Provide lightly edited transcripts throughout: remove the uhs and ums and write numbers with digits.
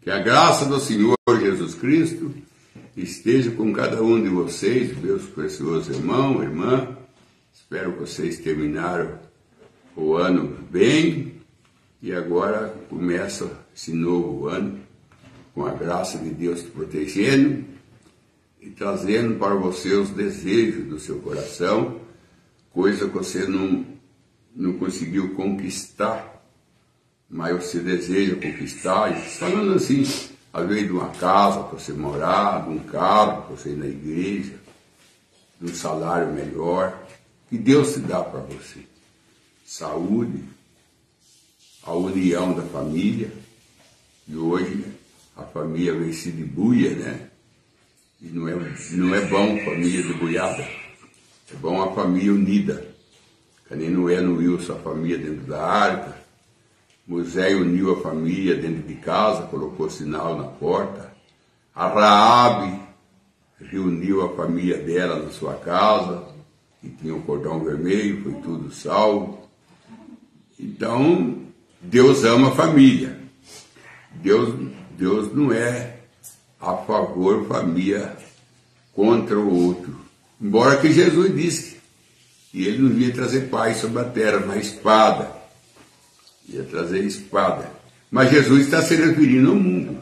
Que a graça do Senhor Jesus Cristo esteja com cada um de vocês, meus preciosos irmãos, irmã. Espero que vocês terminaram o ano bem e agora começa esse novo ano com a graça de Deus te protegendo e trazendo para você os desejos do seu coração, coisa que você não conseguiu conquistar, mas você deseja conquistar. Falando assim, às vezes de uma casa para você morar, de um carro para você ir na igreja, de um salário melhor, que Deus te dá para você. Saúde, a união da família, e hoje a família vem se de buia, né? E não é bom família de buiada, é bom a família unida. Que nem Noé uniu sua família dentro da arca, Moisés uniu a família dentro de casa, colocou sinal na porta, a Raabe reuniu a família dela na sua casa, e tinha um cordão vermelho, foi tudo salvo. Então, Deus ama a família. Deus não é a favor família contra o outro. Embora que Jesus disse que ele não vinha trazer paz sobre a terra, mas espada. Ia trazer espada. Mas Jesus está se referindo ao mundo.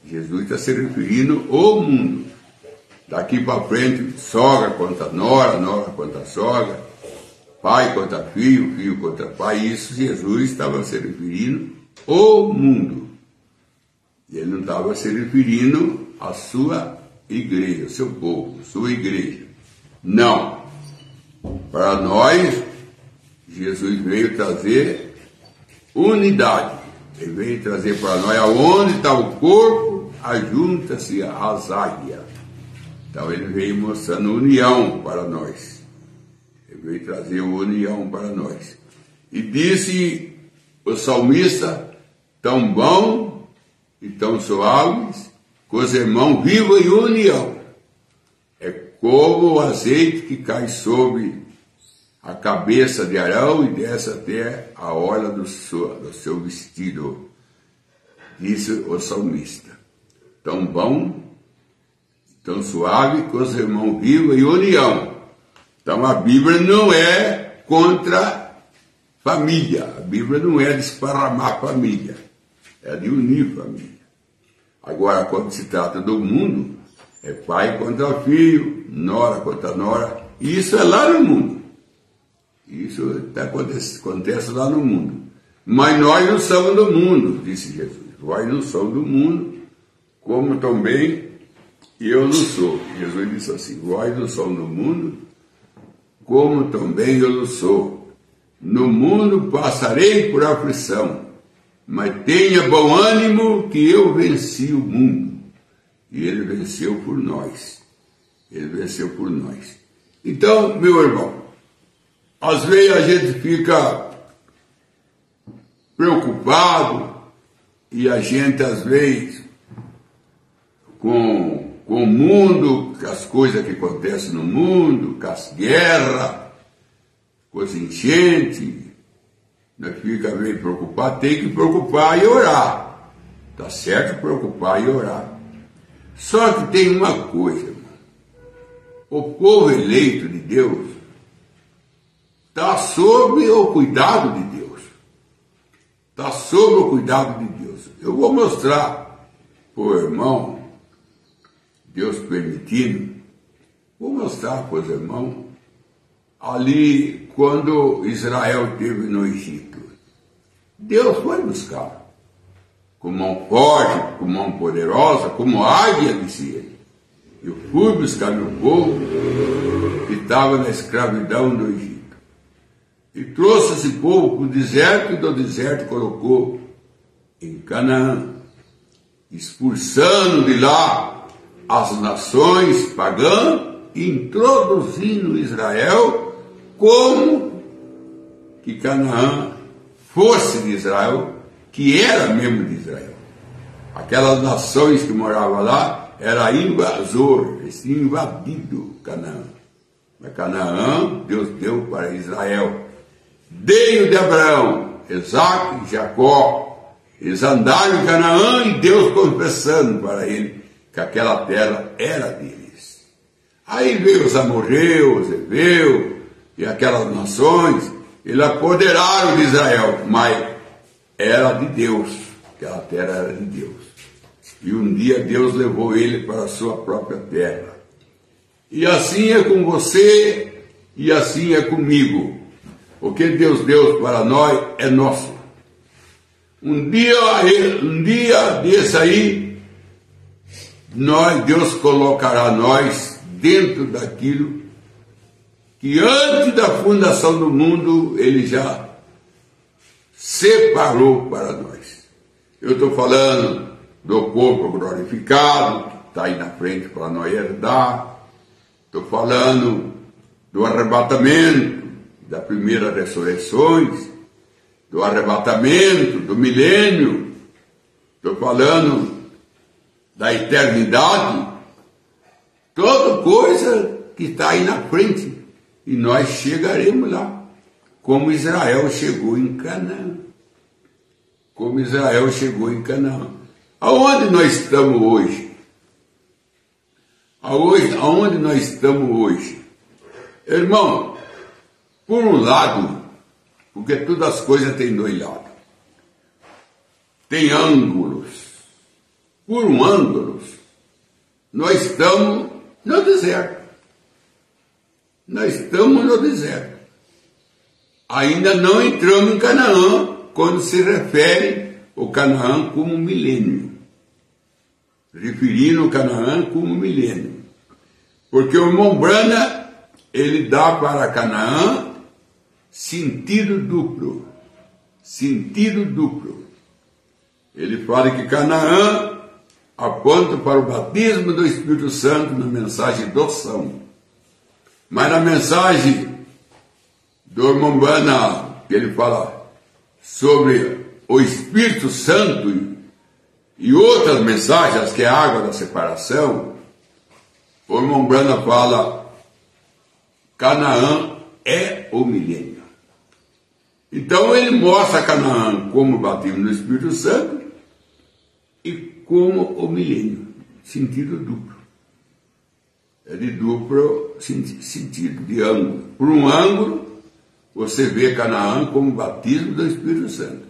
Jesus está se referindo ao mundo. Daqui para frente, sogra contra nora, nora contra sogra, pai contra filho, filho contra pai. Isso Jesus estava se referindo ao mundo. E ele não estava se referindo à sua igreja, ao seu povo, à sua igreja. Não. Para nós, Jesus veio trazer unidade. Ele veio trazer para nós aonde está o corpo, ajunta-se as águias. Então ele veio mostrando união para nós. Ele veio trazer união para nós. E disse o salmista, tão bom e tão suaves, que os irmãos vivam em união. É como o azeite que cai sobre a cabeça de Arão e desce até a orla do seu vestido. Disse o salmista, tão bom, tão suave, que os irmãos vivam em união. Então a Bíblia não é contra família, a Bíblia não é de esparramar família, é de unir família. Agora, quando se trata do mundo, é pai contra filho, nora contra nora, e isso é lá no mundo. Isso acontece lá no mundo. Mas nós não somos do mundo, disse Jesus. Nós não somos do mundo, como também eu não sou. Jesus disse assim, vós não somos do mundo, como também eu não sou. No mundo passarei por aflição, mas tenha bom ânimo que eu venci o mundo. E ele venceu por nós. Ele venceu por nós. Então, meu irmão, às vezes a gente fica preocupado e a gente, às vezes, com o mundo, com as coisas que acontecem no mundo, com as guerras, com as enchentes, nós fica meio preocupado, tem que preocupar e orar. Tá certo preocupar e orar. Só que tem uma coisa, irmão. O povo eleito de Deus está sob o cuidado de Deus. Está sob o cuidado de Deus. Eu vou mostrar para o irmão, Deus permitindo, vou mostrar para os irmãos, ali quando Israel esteve no Egito. Deus foi buscar, com mão forte, com mão poderosa, como águia, disse ele. Eu fui buscar meu povo que estava na escravidão do Egito. E trouxe esse povo para o deserto, e do deserto colocou em Canaã, expulsando de lá as nações pagãs, introduzindo Israel como que Canaã fosse de Israel, que era mesmo de Israel. Aquelas nações que moravam lá era invasor, eles tinham invadido Canaã. Mas Canaã, Deus deu para Israel. Dei-o de Abraão, Isaque, Jacó, Eles andaram em Canaã e Deus confessando para ele que aquela terra era deles. Aí veio os amorreus, os heveus e aquelas nações, eles apoderaram de Israel, mas era de Deus, aquela terra era de Deus. E um dia Deus levou ele para a sua própria terra. E assim é com você, e assim é comigo. O que Deus deu para nós é nosso. Um dia desse aí, Deus colocará nós dentro daquilo que antes da fundação do mundo Ele já separou para nós. Eu estou falando do corpo glorificado, que está aí na frente para nós herdar. Estou falando do arrebatamento, das primeiras ressurreições, do arrebatamento, do milênio. Estou falando da eternidade. Toda coisa que está aí na frente. E nós chegaremos lá, como Israel chegou em Canaã. Como Israel chegou em Canaã. Aonde nós estamos hoje? Aonde nós estamos hoje? Irmão, por um lado, porque todas as coisas têm dois lados. Tem ângulos. Por um ângulo, nós estamos no deserto. Nós estamos no deserto. Ainda não entramos em Canaã, quando se refere o Canaã como milênio. Referindo o Canaã como milênio. Porque o irmão Brana, ele dá para Canaã sentido duplo. Sentido duplo. Ele fala que Canaã aponta para o batismo do Espírito Santo na mensagem do São. Mas na mensagem do irmão Brana, que ele fala sobre o Espírito Santo e outras mensagens, que é a água da separação, o irmão Brana fala: Canaã é o milênio. Então ele mostra Canaã como o batismo do Espírito Santo e como o milênio, sentido duplo. É de duplo sentido, de ângulo. Por um ângulo, você vê Canaã como o batismo do Espírito Santo.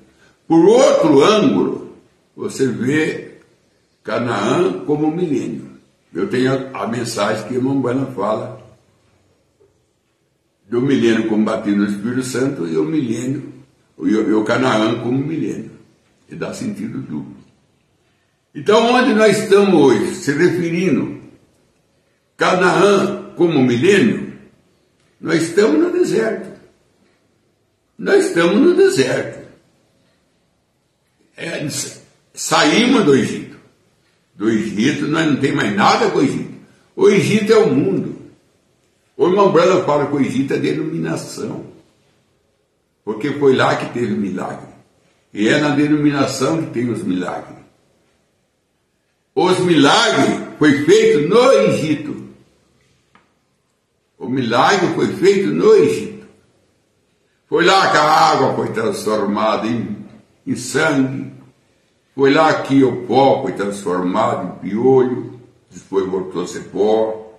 Por outro ângulo, você vê Canaã como o milênio. Eu tenho a mensagem que o irmão Brana fala do milênio como batismo do Espírito Santo e o milênio, e o Canaã como milênio. E dá sentido duplo. Então, onde nós estamos hoje, se referindo Canaã como milênio, nós estamos no deserto. Nós estamos no deserto. Saímos do Egito. Do Egito nós não tem mais nada com o Egito. O Egito é o mundo. O irmão Brana fala que o Egito é denominação. Porque foi lá que teve milagre. E é na denominação que tem os milagres. Os milagres foi feito no Egito. O milagre foi feito no Egito. Foi lá que a água foi transformada em sangue. Foi lá que o pó foi transformado em piolho. Depois voltou a ser pó.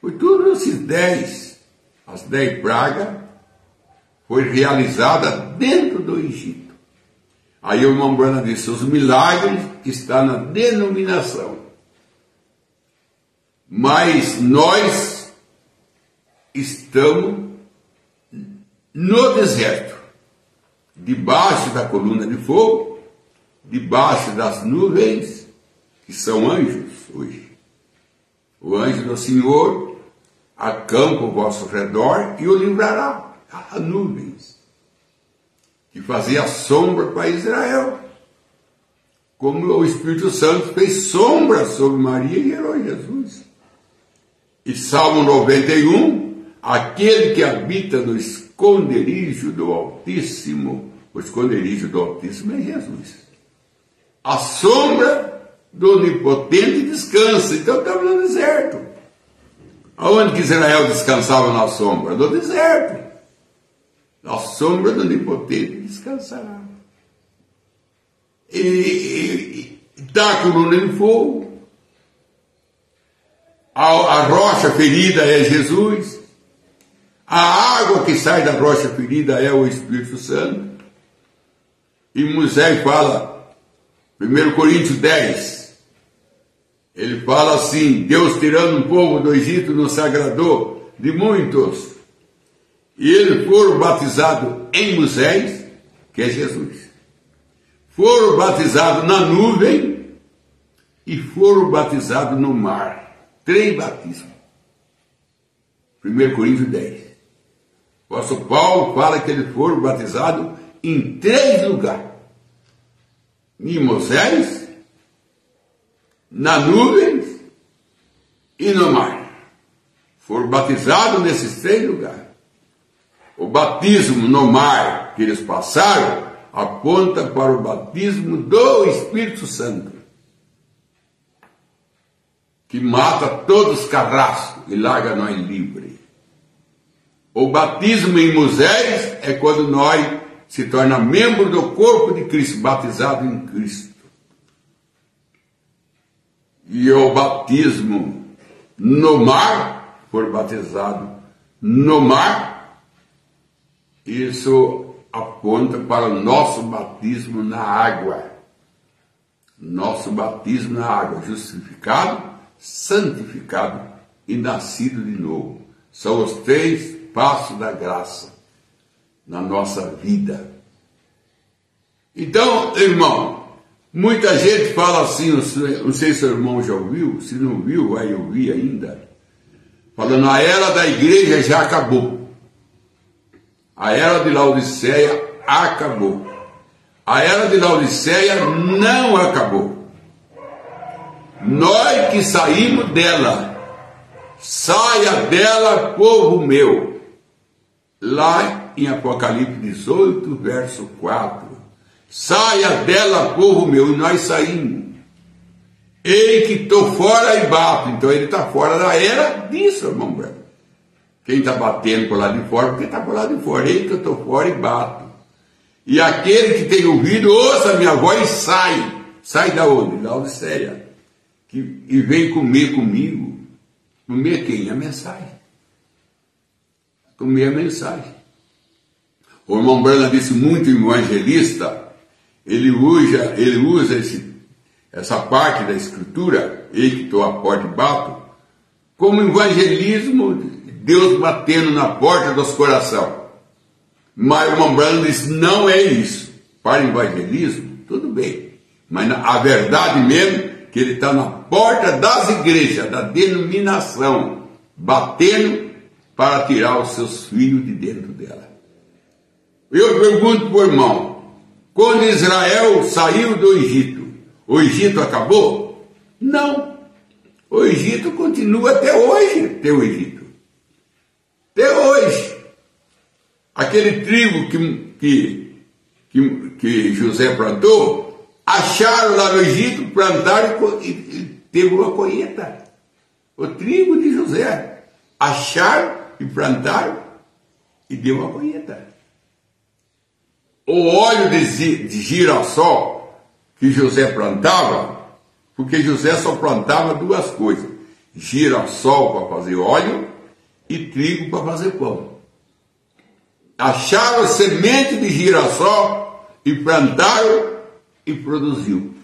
Foi tudo as 10 pragas, foi realizada dentro do Egito. Aí o irmão Brana disse: os milagres estão na denominação. Mas nós estamos no deserto, debaixo da coluna de fogo, debaixo das nuvens, que são anjos hoje. O anjo do Senhor acampa ao vosso redor e o livrará. Há nuvens que fazia sombra para Israel, como o Espírito Santo fez sombra sobre Maria e gerou Jesus. E Salmo 91, aquele que habita no esconderijo do Altíssimo, o esconderijo do Altíssimo é Jesus. A sombra do Onipotente descansa. Então estamos no deserto. Aonde que Israel descansava na sombra? No deserto. Na sombra do Onipotente descansará. e dá a coluna de fogo, a rocha ferida é Jesus, a água que sai da rocha ferida é o Espírito Santo. E Moisés fala, 1 Coríntios 10, ele fala assim: Deus tirando um povo do Egito nos agradou de muitos, e eles foram batizados em Moisés, que é Jesus, foram batizados na nuvem e foram batizados no mar. 3 batismos. 1 Coríntios 10. O apóstolo Paulo fala que eles foram batizados em 3 lugares: em Moisés, na nuvem e no mar. Foram batizados nesses 3 lugares. O batismo no mar que eles passaram aponta para o batismo do Espírito Santo, que mata todos os carrascos e larga nós livres. O batismo em Moisés é quando nós se torna membro do corpo de Cristo, batizado em Cristo. E o batismo no mar, for batizado no mar, isso aponta para o nosso batismo na água. Nosso batismo na água, justificado, santificado e nascido de novo. São os 3 passos da graça na nossa vida. Então, irmão, muita gente fala assim, não sei se o irmão já ouviu, se não viu, vai ouvir ainda, falando: a era da igreja já acabou. A era de Laodiceia acabou. A era de Laodiceia não acabou. Nós que saímos dela, saia dela, povo meu. Lá em Apocalipse 18, verso 4. Saia dela, povo meu, e nós saímos. Ei que estou fora e bato. Então ele está fora da era disso, irmão branco. Quem está batendo por lá de fora, porque está por lá de fora. Ei que eu estou fora e bato. E aquele que tem ouvido, ouça a minha voz e sai. Sai da onde? Da Laodiceia. E vem comer comigo. Comer quem? A mensagem. Comer a mensagem. O irmão Branham disse muito evangelista, ele usa essa parte da escritura, ei que estou à porta e bato, como evangelismo, Deus batendo na porta dos corações. Mas o irmão Branham disse: não é isso. Para evangelismo, tudo bem. Mas a verdade mesmo, que ele está na porta das igrejas, da denominação, batendo para tirar os seus filhos de dentro dela. Eu pergunto para o irmão: quando Israel saiu do Egito, o Egito acabou? Não. O Egito continua até hoje, tem o Egito. Até hoje. Aquele trigo que José plantou, acharam lá no Egito, plantaram e teve uma colheita. O trigo de José. Acharam e plantaram e deu uma colheita. O óleo de girassol que José plantava, porque José só plantava 2 coisas: girassol para fazer óleo e trigo para fazer pão. Acharam semente de girassol e plantaram e produziu.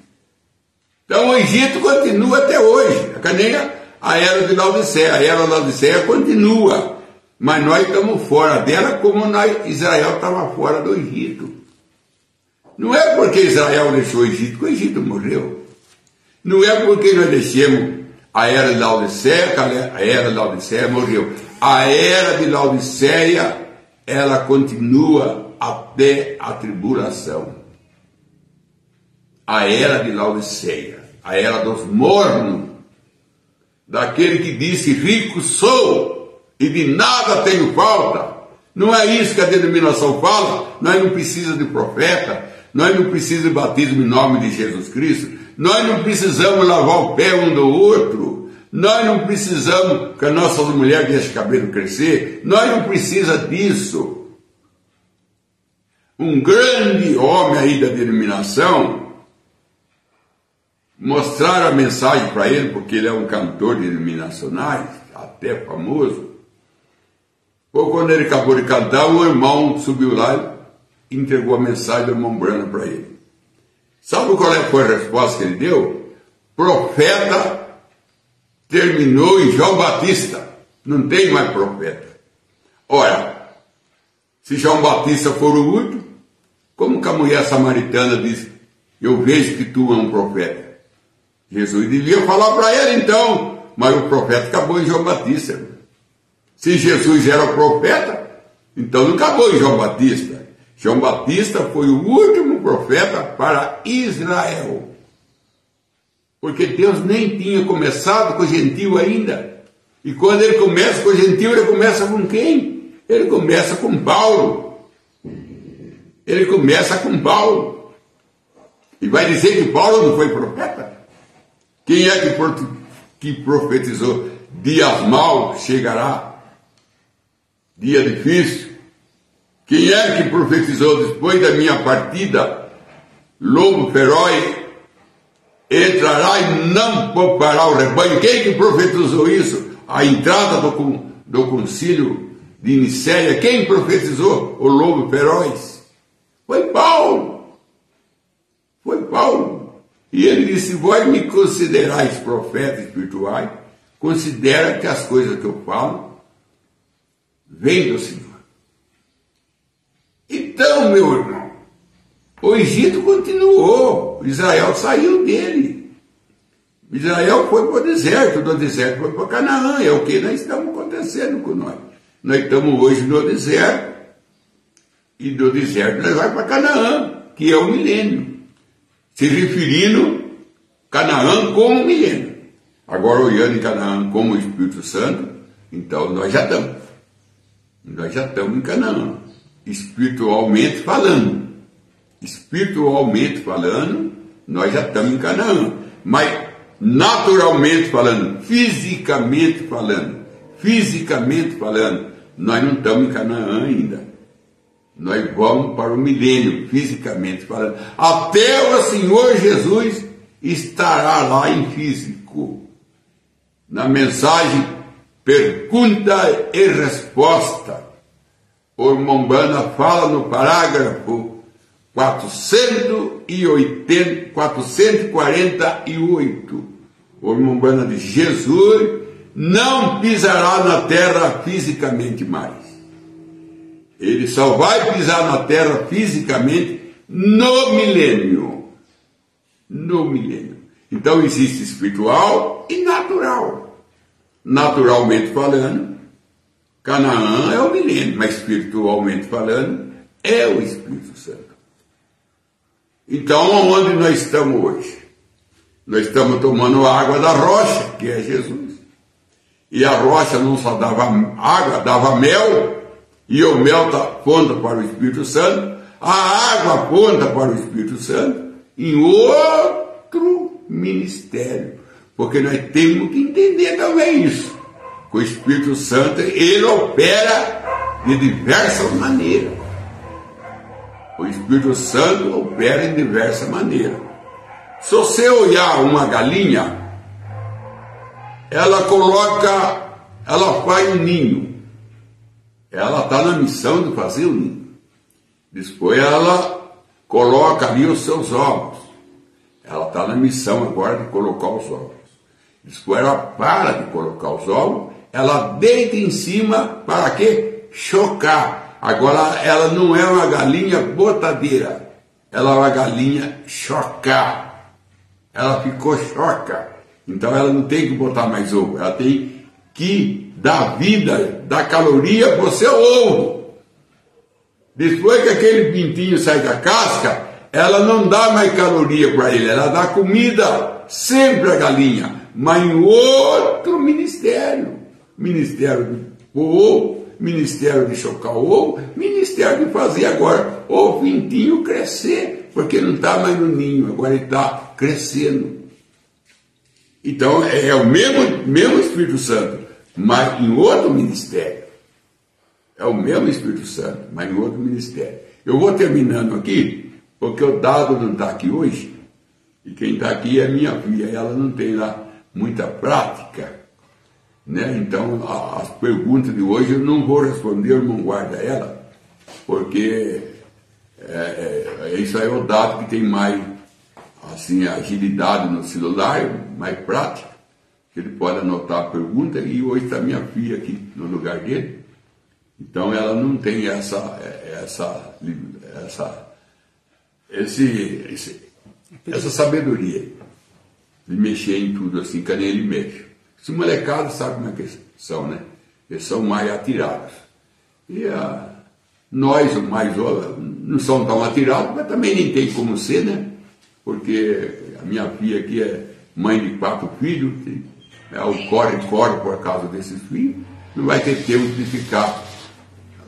Então o Egito continua até hoje. Nem a era de Laodiceia. A era de Laodiceia continua. Mas nós estamos fora dela, como Israel estava fora do Egito. Não é porque Israel deixou o Egito que o Egito morreu. Não é porque nós deixamos a era de Laodiceia que a era de Laodiceia morreu. A era de Laodiceia, ela continua até a tribulação. A era de Laodiceia, a era dos mornos, daquele que disse: rico sou e de nada tenho falta. Não é isso que a denominação fala. Nós não precisamos de profeta, nós não precisamos de batismo em nome de Jesus Cristo, nós não precisamos lavar o pé um do outro, nós não precisamos que as nossas mulheres deixem o cabelo crescer, nós não precisamos disso. Um grande homem aí da denominação, mostraram a mensagem para ele, porque ele é um cantor de denominacionais, até famoso. Ou quando ele acabou de cantar, o irmão subiu lá e entregou a mensagem do irmão Branham para ele. Sabe qual foi a resposta que ele deu? Profeta terminou em João Batista. Não tem mais profeta. Ora, se João Batista for o último, como que a mulher samaritana diz, eu vejo que tu é um profeta? Jesus devia falar para ele então, mas o profeta acabou em João Batista. Se Jesus era o profeta, então não acabou em João Batista. João Batista foi o último profeta para Israel. Porque Deus nem tinha começado com o gentil ainda. E quando ele começa com o gentil, ele começa com quem? Ele começa com Paulo. Ele começa com Paulo. E vai dizer que Paulo não foi profeta? Quem é que profetizou? Dias maus chegará. Dia difícil. Quem é que profetizou depois da minha partida? Lobo feroz entrará e não poupará o rebanho. Quem que profetizou isso? A entrada do concílio de Nicéia. Quem profetizou o lobo feroz? Foi Paulo. Foi Paulo. E ele disse, vós me considerais profetas espirituais, considera que as coisas que eu falo vêm do Senhor. Então, meu irmão, o Egito continuou, Israel saiu dele. Israel foi para o deserto, do deserto foi para Canaã, é o que nós estamos acontecendo com nós. Nós estamos hoje no deserto, e do deserto nós vamos para Canaã, que é o milênio. Se referindo Canaã como milênio. Agora olhando em Canaã como o Espírito Santo, então nós já estamos. Nós já estamos em Canaã. Espiritualmente falando. Espiritualmente falando, nós já estamos em Canaã. Mas naturalmente falando, fisicamente falando, nós não estamos em Canaã ainda. Nós vamos para o milênio, fisicamente falando. Até o Senhor Jesus estará lá em físico. Na mensagem Pergunta e Resposta, o irmão Branham fala no parágrafo 448. O irmão Branham diz, Jesus não pisará na terra fisicamente mais. Ele só vai pisar na terra fisicamente no milênio. No milênio. Então existe espiritual e natural. Naturalmente falando, Canaã é o milênio, mas espiritualmente falando, é o Espírito Santo. Então, onde nós estamos hoje? Nós estamos tomando a água da rocha, que é Jesus. E a rocha não só dava água, dava mel. E o mel aponta para o Espírito Santo, a água aponta para o Espírito Santo, em outro ministério. Porque nós temos que entender também isso. Que o Espírito Santo, ele opera de diversas maneiras. O Espírito Santo opera em diversas maneiras. Se você olhar uma galinha, ela faz um ninho. Ela está na missão de fazer o ninho. Depois ela coloca ali os seus ovos. Ela está na missão agora de colocar os ovos. Depois ela para de colocar os ovos, ela deita em cima para quê? Chocar. Agora ela não é uma galinha botadeira. Ela é uma galinha chocar. Ela ficou choca. Então ela não tem que botar mais ovo. Ela tem que dar vida, dar caloria para o seu ovo. Depois que aquele pintinho sai da casca, ela não dá mais caloria para ele, ela dá comida, sempre a galinha, mas em outro ministério. Ministério de ovo, ministério de chocar o ovo, ministério de fazer agora o pintinho crescer, porque não está mais no ninho, agora ele está crescendo. Então é o mesmo Espírito Santo, mas em outro ministério. É o mesmo Espírito Santo, mas em outro ministério. Eu vou terminando aqui, porque o Dado não está aqui hoje. E quem está aqui é minha filha, ela não tem lá muita prática, né? Então as perguntas de hoje eu não vou responder, eu não guardo ela, porque isso aí é o dado que tem mais assim, agilidade no celular, mais prática, que ele pode anotar a pergunta, e hoje está minha filha aqui no lugar dele, então ela não tem essa sabedoria de mexer em tudo assim, que nem ele mexe. Esse molecado sabe como é que são, né? Eles são mais atirados. E nós, mais não somos tão atirados, mas também nem tem como ser, né? Porque a minha filha aqui é mãe de 4 filhos, o corre por causa desses filhos, não vai ter tempo de ficar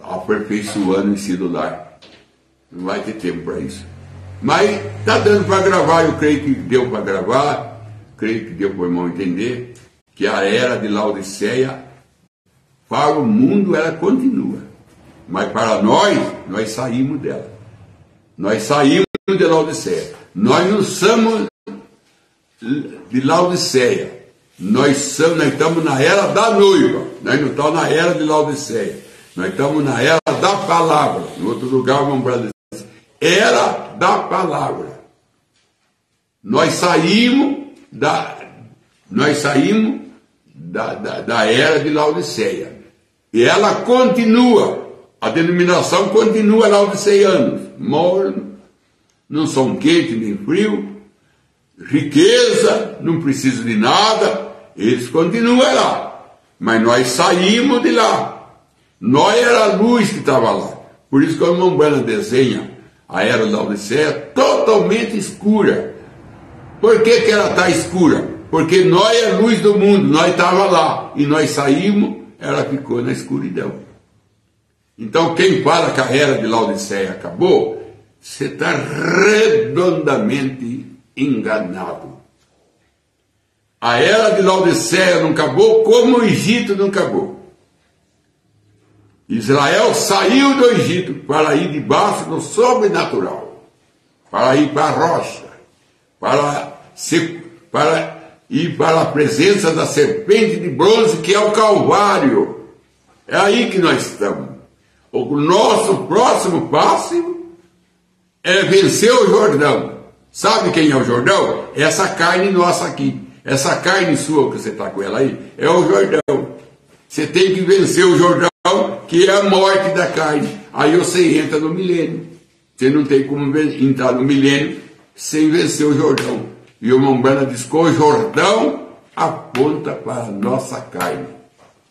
aperfeiçoando em celular. Não vai ter tempo para isso. Mas está dando para gravar, eu creio que deu para gravar, creio que deu para o irmão entender que a era de Laodiceia, para o mundo ela continua. Mas para nós saímos dela. Nós saímos de Laodiceia. Nós não somos de Laodiceia. Nós estamos na era da noiva. Nós não estamos na era de Laodiceia. Nós estamos na era da palavra. Em outro lugar, vamos para era da palavra. Nós saímos da era de Laodiceia. E ela continua. A denominação continua laodiceianos. Morno, não são quente nem frio, riqueza, não precisa de nada, eles continuam lá. Mas nós saímos de lá. Nós era a luz que estava lá. Por isso que a irmã Brana desenha a era da Laodiceia totalmente escura. Por que ela está escura? Porque nós é a luz do mundo, nós estávamos lá. E nós saímos, ela ficou na escuridão. Então quem fala que a era de Laodiceia acabou, você está redondamente enganado. A era de Laodiceia não acabou como o Egito não acabou. Israel saiu do Egito para ir debaixo do sobrenatural, para ir para a rocha, para ir para a presença da serpente de bronze, que é o Calvário. É aí que nós estamos. O nosso próximo passo é vencer o Jordão. Sabe quem é o Jordão? É essa carne nossa aqui. Essa carne sua que você está com ela aí, é o Jordão. Você tem que vencer o Jordão, que é a morte da carne. Aí você entra no milênio. Você não tem como entrar no milênio sem vencer o Jordão. E o irmão Brana diz que o Jordão aponta para a nossa carne.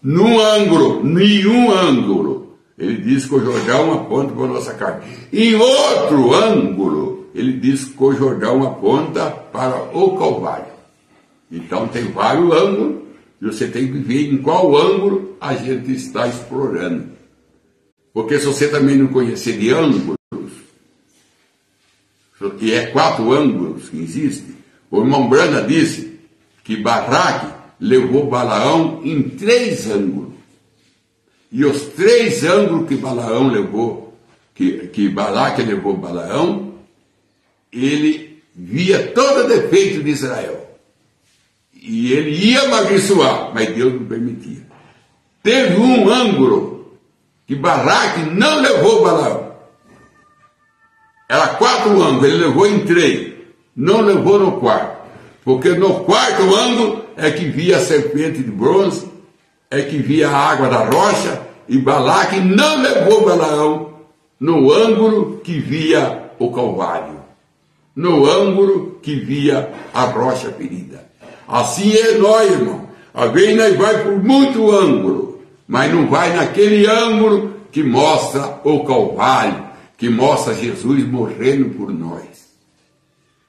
Num ângulo, nenhum ângulo. Ele diz que o Jordão aponta para a nossa carne. Em outro ângulo, ele diz que o Jordão aponta para o Calvário. Então tem vários ângulos, e você tem que ver em qual ângulo a gente está explorando. Porque se você também não conhecer de ângulos, e é 4 ângulos que existem, o irmão Brana disse que Balaque levou Balaão em 3 ângulos. E os 3 ângulos que Balaão levou, que Balaque levou Balaão, ele via todo o defeito de Israel. E ele ia amaldiçoar, mas Deus não permitia. Teve um ângulo que Balaque não levou Balaão. Era 4 ângulos, ele levou em 3. Não levou no 4. Porque no 4º ângulo é que via a serpente de bronze, é que via a água da rocha, e Balaque não levou Balaão no ângulo que via o Calvário, no ângulo que via a rocha ferida. Assim é nós, irmão. Às vezes nós vai por muito ângulo, mas não vai naquele ângulo que mostra o Calvário, que mostra Jesus morrendo por nós.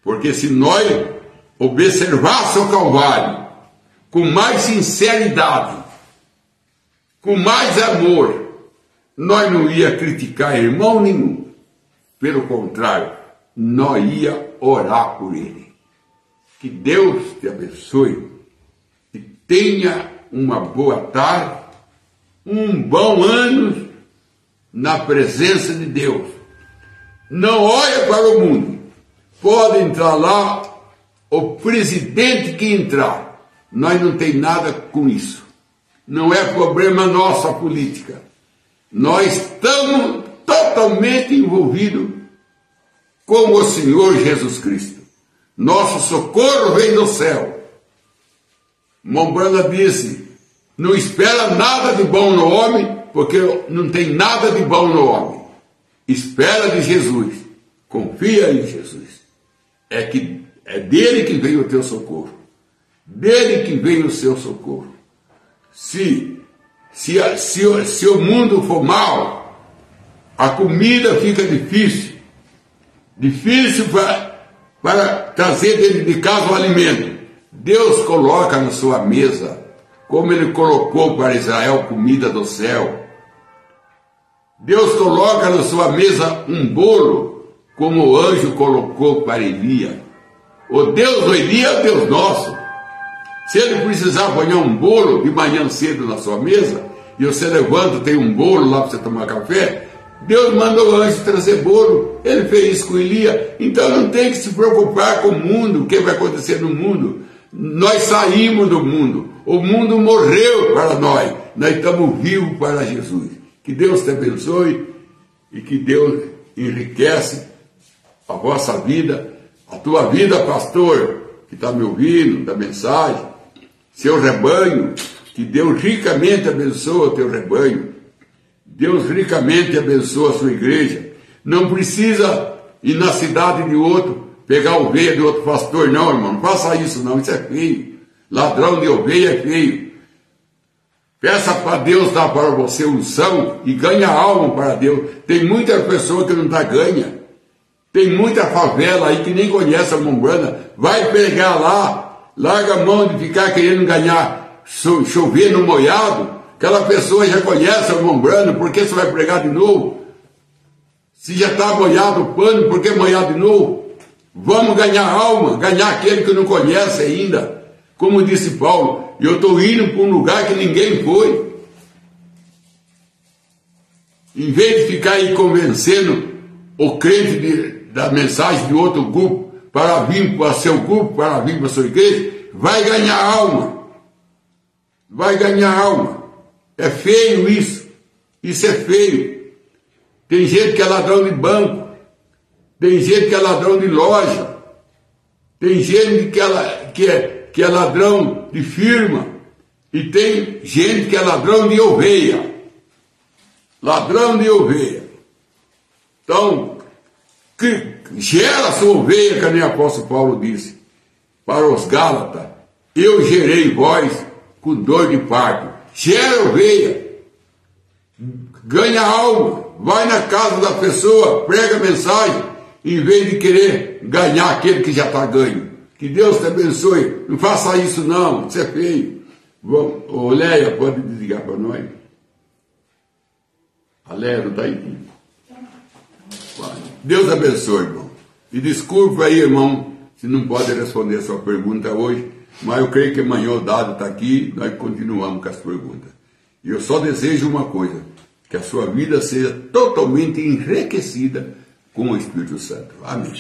Porque se nós observássemos o Calvário com mais sinceridade, com mais amor, nós não ia criticar irmão nenhum. Pelo contrário, nós ia orar por ele. Que Deus te abençoe e tenha uma boa tarde, um bom ano na presença de Deus. Não olhe para o mundo. Pode entrar lá o presidente que entrar, nós não tem nada com isso. Não é problema nosso a política. Nós estamos totalmente envolvidos com o Senhor Jesus Cristo. Nosso socorro vem do céu. Mombrana disse, não espera nada de bom no homem, porque não tem nada de bom no homem. Espera de Jesus. Confia em Jesus. É dele que vem o teu socorro. Dele que vem o seu socorro. Se o mundo for mal, a comida fica difícil. Difícil para trazer dentro de casa o alimento. Deus coloca na sua mesa, como Ele colocou para Israel comida do céu. Deus coloca na sua mesa um bolo, como o anjo colocou para Elias. O Deus do Elias é o Deus nosso. Se ele precisar pôr um bolo de manhã cedo na sua mesa, e você levanta, tem um bolo lá para você tomar café, Deus mandou o anjo trazer bolo. Ele fez isso com Elias. Então não tem que se preocupar com o mundo, o que vai acontecer no mundo. Nós saímos do mundo. O mundo morreu para nós. Nós estamos vivos para Jesus. Que Deus te abençoe e que Deus enriquece a vossa vida, a tua vida, pastor, que está me ouvindo, da mensagem, seu rebanho, que Deus ricamente abençoe o teu rebanho. Deus ricamente abençoa a sua igreja. Não precisa ir na cidade de outro, pegar a ovelha de outro pastor, não, irmão. Não faça isso, não. Isso é feio. Ladrão de ovelha é feio. Peça para Deus dar para você unção e ganha alma para Deus. Tem muita pessoa que não está ganha. Tem muita favela aí que nem conhece a Mombrana. Vai pegar lá, larga a mão de ficar querendo ganhar, chover no molhado. Aquela pessoa já conhece a Mombrana, por que você vai pregar de novo? Se já está molhado o pano, por que molhar de novo? Vamos ganhar alma, ganhar aquele que não conhece ainda. Como disse Paulo, eu estou indo para um lugar que ninguém foi. Em vez de ficar aí convencendo o crente da mensagem de outro grupo, para vir para seu grupo, para vir para a sua igreja, vai ganhar alma. Vai ganhar alma. É feio isso. Isso é feio. Tem gente que é ladrão de banco. Tem gente que é ladrão de loja. Tem gente que é ladrão de firma. E tem gente que é ladrão de ovelha. Ladrão de ovelha. Então, que gera a sua ovelha, que nem o apóstolo Paulo disse para os Gálatas: eu gerei vós com dor de parto. Gera ovelha, ganha alma, vai na casa da pessoa, prega a mensagem, em vez de querer ganhar aquele que já está ganho. Que Deus te abençoe. Não faça isso não, isso é feio. Ô Leia, pode desligar para nós? A Leia não está aí. Deus abençoe, irmão. E desculpa aí, irmão, se não pode responder a sua pergunta hoje, mas eu creio que amanhã o Dado está aqui, nós continuamos com as perguntas. E eu só desejo uma coisa, que a sua vida seja totalmente enriquecida com o Espírito Santo. Amém.